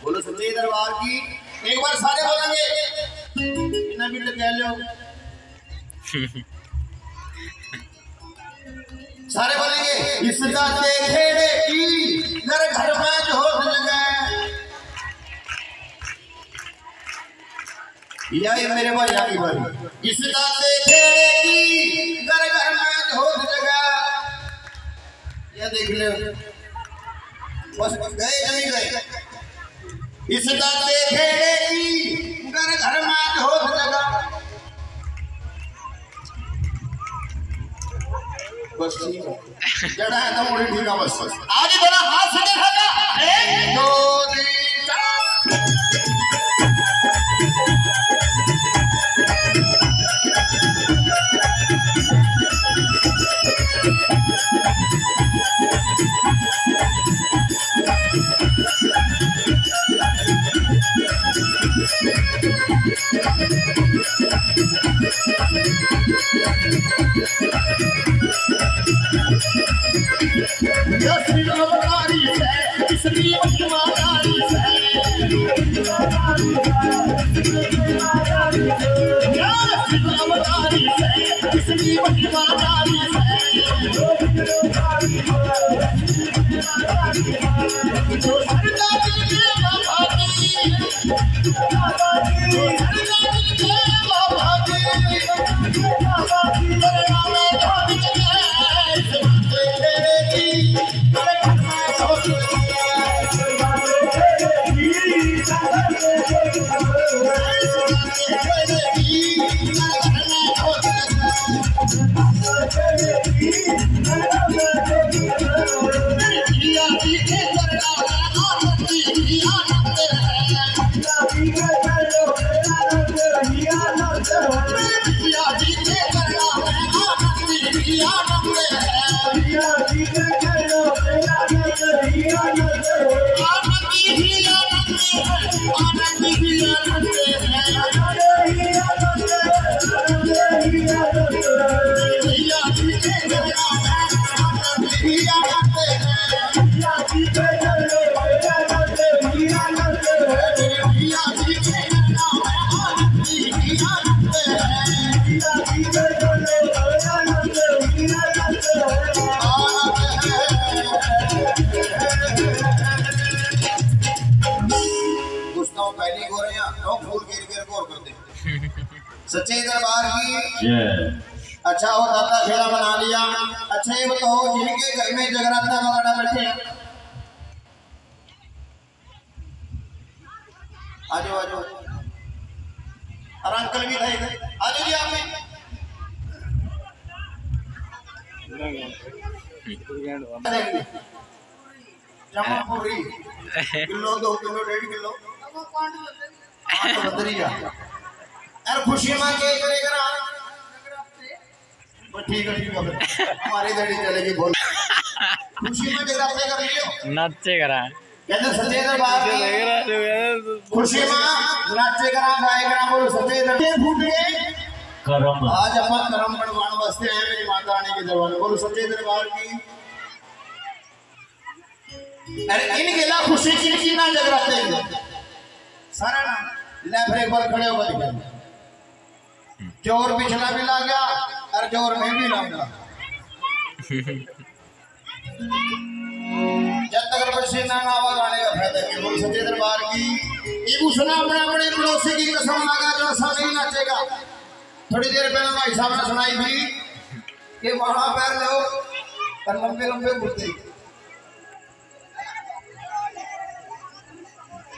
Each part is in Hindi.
बोलो सच्चे दरबार की। एक बार सारे बोलेंगे, इतना भी तो कह लो। सारे बोलेंगे इस दाते खेड़े की घर घर में जोत लगे। या ये मेरे भाई की बारी। इस दाते खेड़े की घर घर में जोत लगे। या देख लो, बस गए नहीं गए। इस दाते खेड़े की घर घर में जोत लगा। बस ठीक है, जड़ा है तो मुझे ठीक है। बस आज जरा हाथ से देखागा। 1 2 3 सच्चे दरबार की। अच्छा हो दाता खेला बना लिया। अच्छा ये बताओ, जिनके घर में जगराता वगैरह बैठे, आजो आजो। और अंकल भी थे, आजो जी। आपने जमा पूरी किलो 2 किलो 1.5 किलो यार खुशी में के करेगा। ठीक है हमारी दाढ़ी चलेगी। बोल खुशी में जगराते कर लियो, नाचे करा। कहते सच्चे दरबार खुशी में नाचे करा, गाए करा। बोलो सच्चे दरबार फूट गए करम। आज हम करम बनवाने वास्ते आए मेरी माता रानी के दरबार में। बोलो सच्चे दरबार की। अरे इनके ला खुशी की ना जगराते सारा ना ले। फिर एक बार खड़े होकर दिखा। जोर पिछला भी ला गया और जोर में भी लाऊंगा। जब तक बच्चे ना आवाज आने का फायदा नहीं। बोल सच्चे दरबार की। इबू सुना अपने अपने पड़ोसी की कसम लगा जो ऐसा नहीं नाचेगा। थोड़ी देर पहले भाई साहब ने सुनाई थी कि वहां पैर लो और लंबे लंबे कुर्ते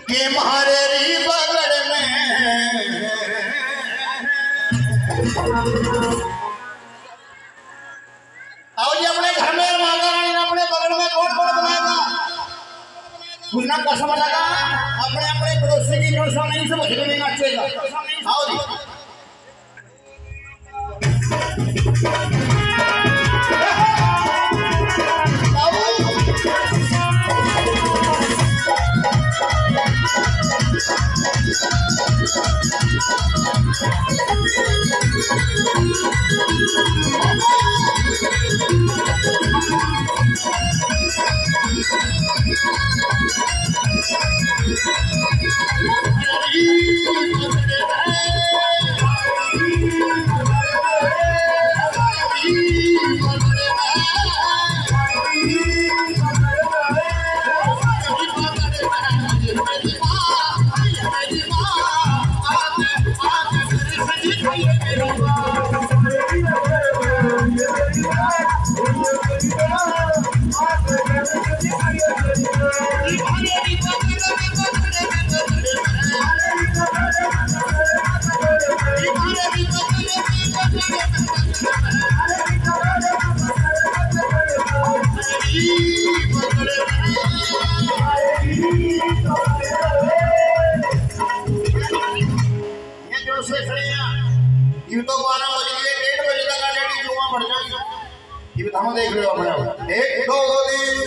के मारे री बगड़ में। आओ जी अपने घर में माता रानी ने अपने बगल में कौन कौन बनाएगा? कुछ ना कसम लगा अपने अपने पड़ोसी की जो सा नहीं सब नहीं नाचेगा। आओ जी तो 12 बजे 1 बजे तक ऑलरेडी जुआ पड़ जाएगी। ये हम देख रहे हो अपने 1 2 3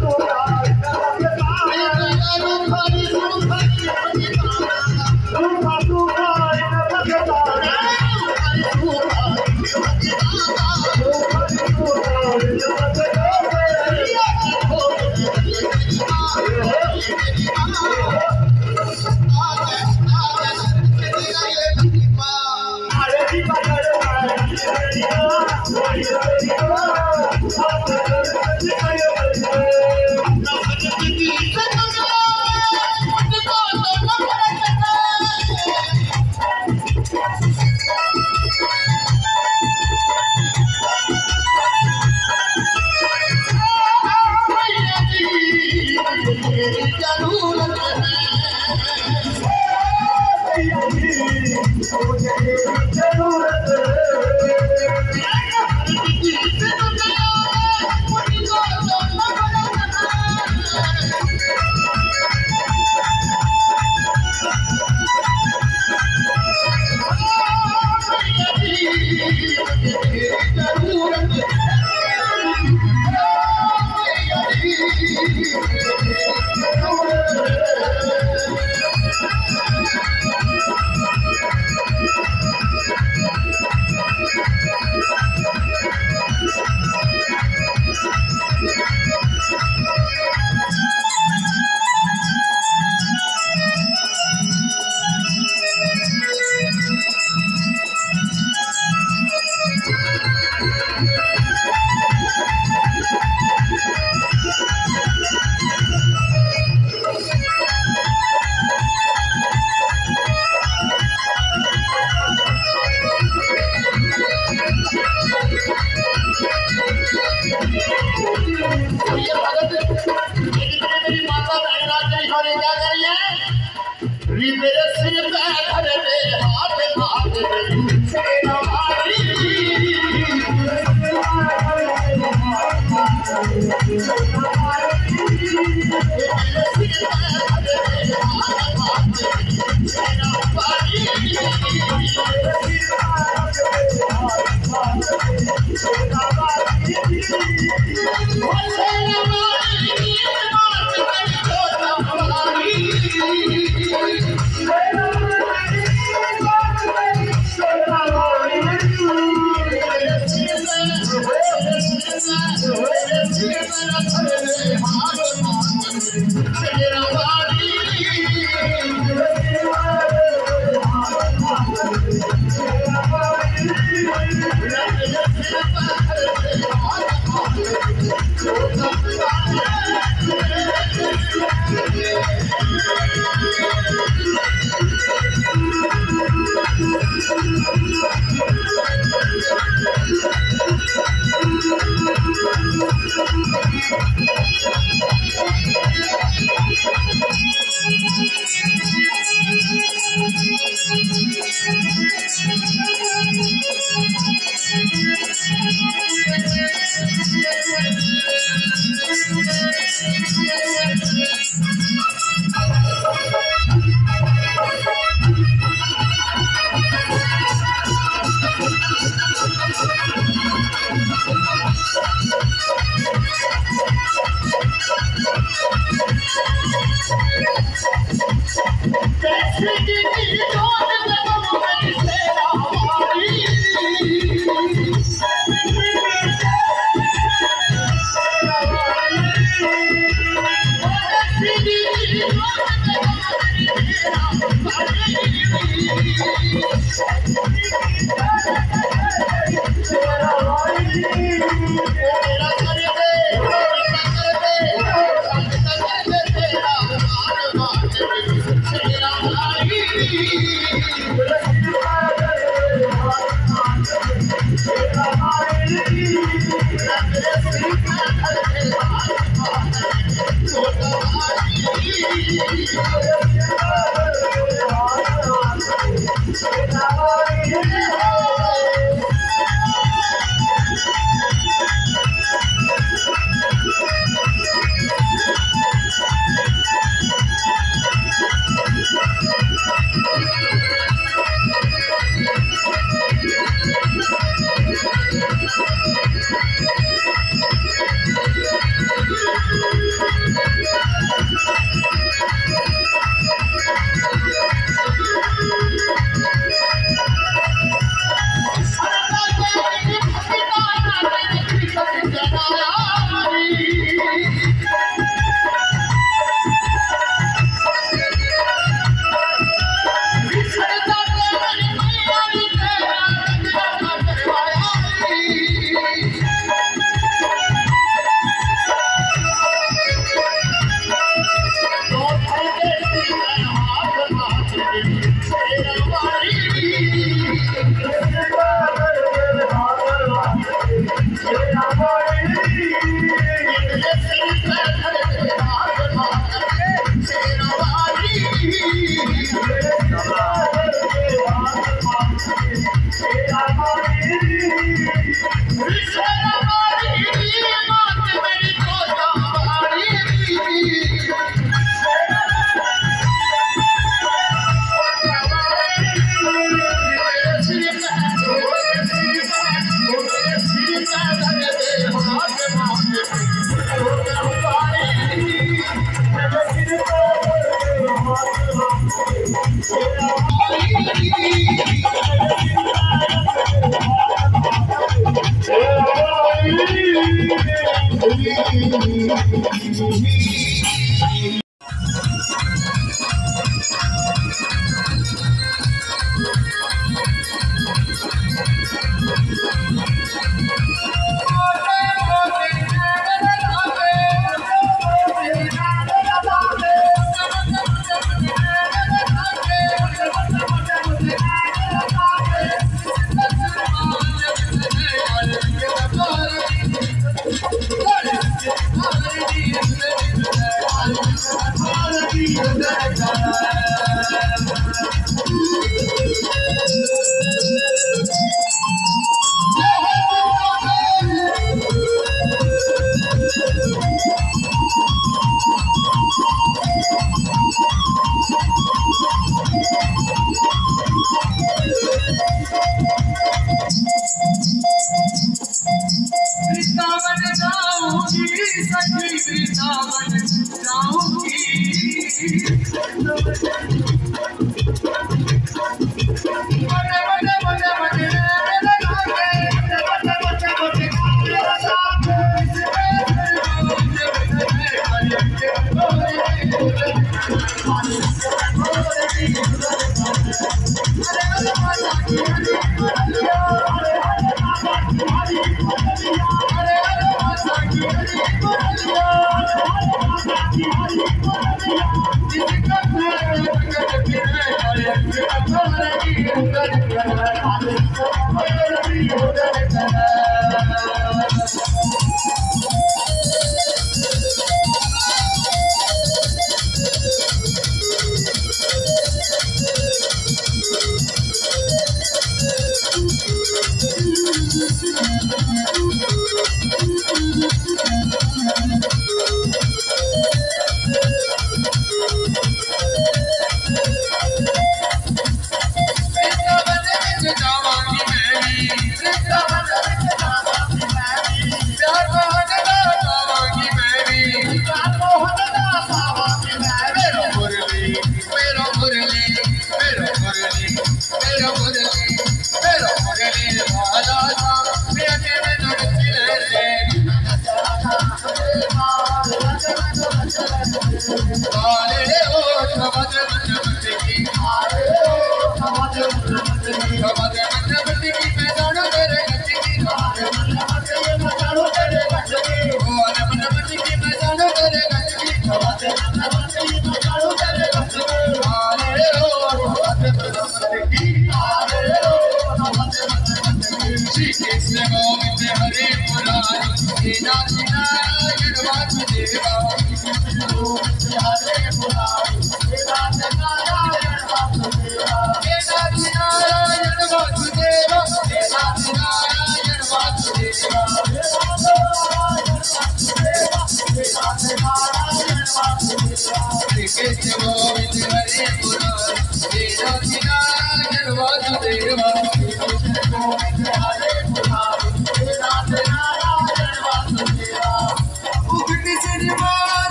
धोखा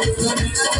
Thank you.